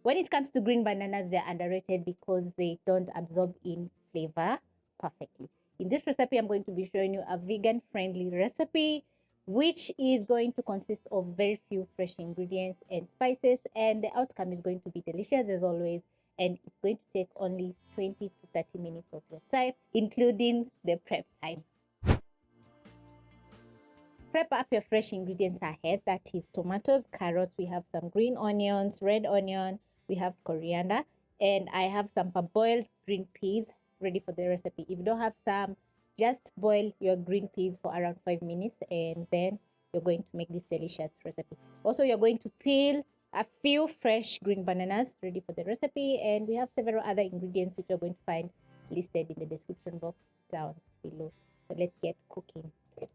When it comes to green bananas, they're underrated because they don't absorb in flavor perfectly. In this recipe, I'm going to be showing you a vegan-friendly recipe, which is going to consist of very few fresh ingredients and spices, and the outcome is going to be delicious as always, and it's going to take only 20 to 30 minutes of your time, including the prep time. Prep up your fresh ingredients ahead. That is tomatoes, carrots, we have some green onions, red onion, we have coriander, and I have some parboiled green peas ready for the recipe. If you don't have some, just boil your green peas for around 5 minutes and then you're going to make this delicious recipe. Also, you're going to peel a few fresh green bananas ready for the recipe, and we have several other ingredients which you're going to find listed in the description box down below. So let's get cooking. So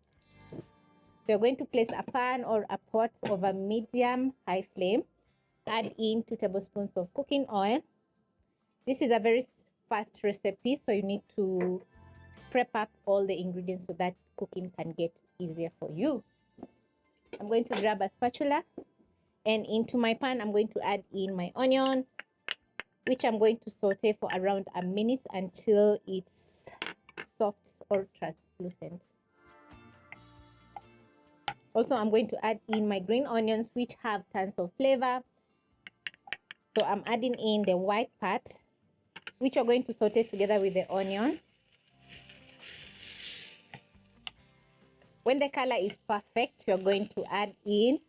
you're going to place a pan or a pot over medium-high flame. Add in 2 tablespoons of cooking oil. This is a very fast recipe, so you need to prep up all the ingredients so that cooking can get easier for you. I'm going to grab a spatula, and into my pan, I'm going to add in my onion, which I'm going to saute for around a minute until it's soft or translucent. Also, I'm going to add in my green onions, which have tons of flavor. So I'm adding in the white part, which you're going to saute together with the onion. When the color is perfect, you're going to add in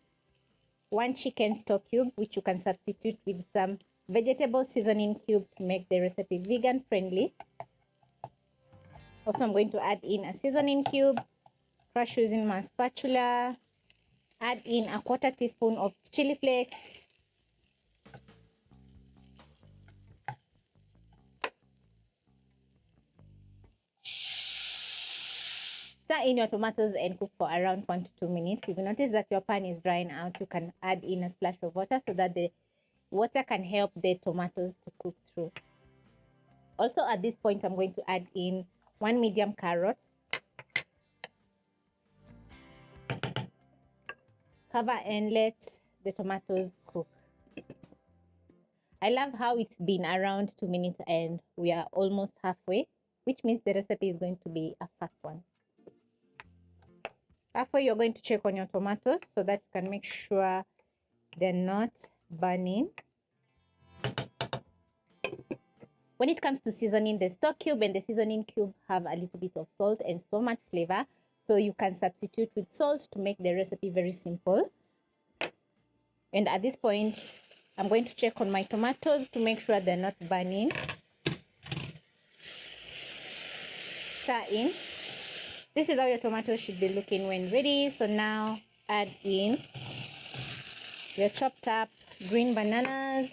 1 chicken stock cube, which you can substitute with some vegetable seasoning cube to make the recipe vegan friendly. Also, I'm going to add in a seasoning cube, crush using my spatula. Add in a 1/4 teaspoon of chili flakes. Stir in your tomatoes and cook for around 1 to 2 minutes. If you notice that your pan is drying out, you can add in a splash of water so that the water can help the tomatoes to cook through. Also, at this point, I'm going to add in 1 medium carrot. Cover and let the tomatoes cook. I love how it's been around 2 minutes and we are almost halfway, which means the recipe is going to be a fast one. Halfway, you're going to check on your tomatoes so that you can make sure they're not burning. When it comes to seasoning, the stock cube and the seasoning cube have a little bit of salt and so much flavor. So you can substitute with salt to make the recipe very simple. And at this point, I'm going to check on my tomatoes to make sure they're not burning. Stir in. This is how your tomatoes should be looking when ready. So now add in your chopped up green bananas.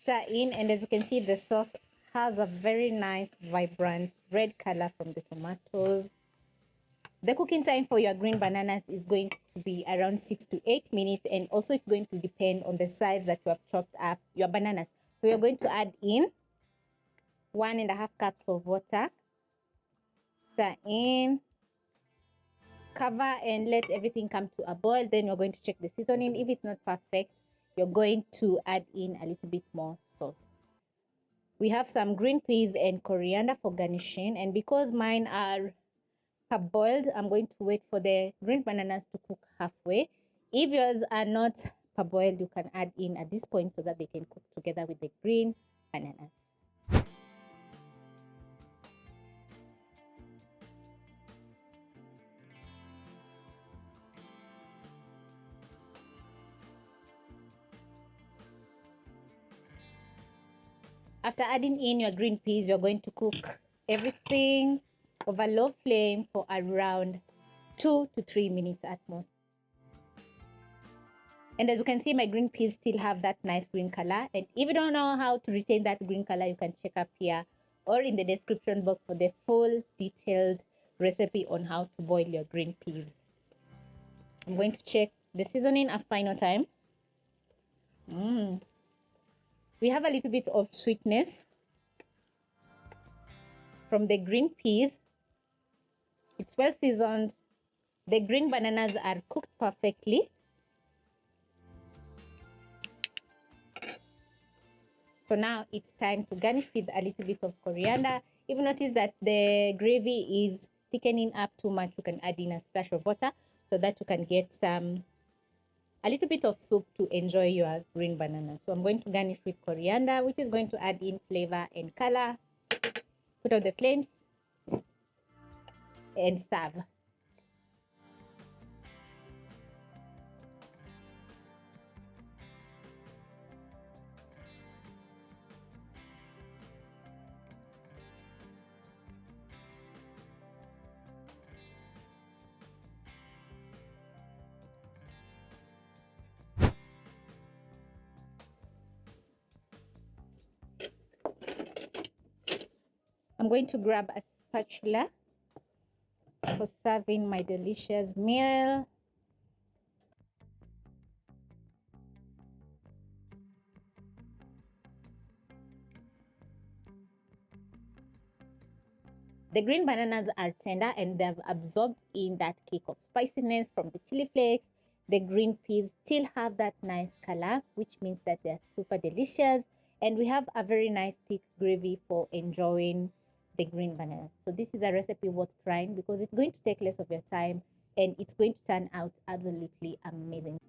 Stir in, and as you can see, the sauce has a very nice, vibrant red color from the tomatoes. The cooking time for your green bananas is going to be around 6 to 8 minutes, and also it's going to depend on the size that you have chopped up your bananas. So you're going to add in 1.5 cups of water. Stir in, cover, and let everything come to a boil. Then you're going to check the seasoning. If it's not perfect, you're going to add in a little bit more salt. We have some green peas and coriander for garnishing, and because mine are parboiled, I'm going to wait for the green bananas to cook halfway. If yours are not parboiled, you can add in at this point so that they can cook together with the green bananas. After adding in your green peas, you're going to cook everything over low flame for around 2 to 3 minutes at most. And as you can see, my green peas still have that nice green color. And if you don't know how to retain that green color, you can check up here or in the description box for the full detailed recipe on how to boil your green peas. I'm going to check the seasoning a final time. We have a little bit of sweetness from the green peas. It's well seasoned. The green bananas are cooked perfectly. So now it's time to garnish with a little bit of coriander. If you notice that the gravy is thickening up too much, you can add in a splash of water so that you can get a little bit of soup to enjoy your green banana. So I'm going to garnish with coriander, which is going to add in flavor and color. Put out the flames and serve. I'm going to grab a spatula for serving my delicious meal. The green bananas are tender and they've absorbed in that kick of spiciness from the chili flakes. The green peas still have that nice color, which means that they're super delicious. And we have a very nice thick gravy for enjoying the green bananas. So this is a recipe worth trying because it's going to take less of your time and it's going to turn out absolutely amazing.